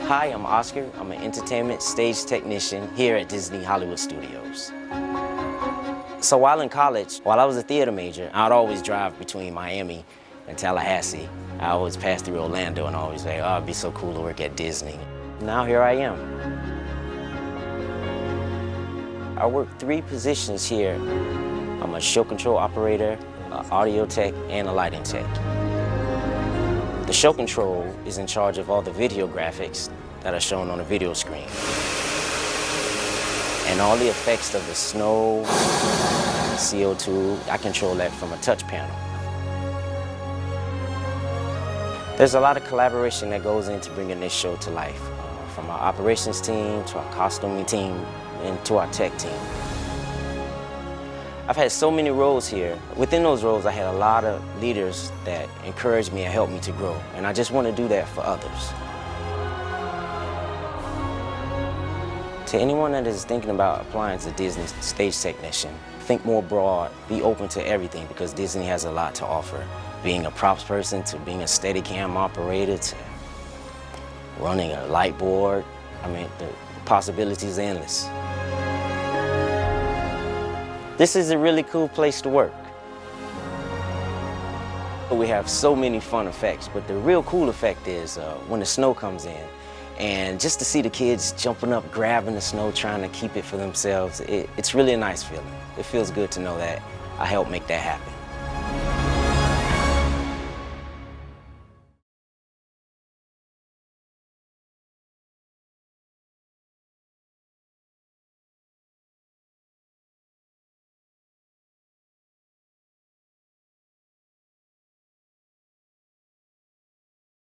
Hi, I'm Oscar. I'm an entertainment stage technician here at Disney Hollywood Studios. So while in college, while I was a theater major, I'd always drive between Miami and Tallahassee. I always pass through Orlando and always say, oh, it'd be so cool to work at Disney. Now here I am. I work 3 positions here. I'm a show control operator, an audio tech, and a lighting tech. The show control is in charge of all the video graphics that are shown on the video screen. And all the effects of the snow, CO2, I control that from a touch panel. There's a lot of collaboration that goes into bringing this show to life, from our operations team to our costuming team and to our tech team. I've had so many roles here. Within those roles, I had a lot of leaders that encouraged me and helped me to grow, and I just want to do that for others. To anyone that is thinking about applying to Disney stage technician, think more broad, be open to everything because Disney has a lot to offer. Being a props person to being a Steadicam operator to running a light board, I mean, the possibilities are endless. This is a really cool place to work. We have so many fun effects, but the real cool effect is when the snow comes in. And just to see the kids jumping up, grabbing the snow, trying to keep it for themselves, it's really a nice feeling. It feels good to know that I helped make that happen.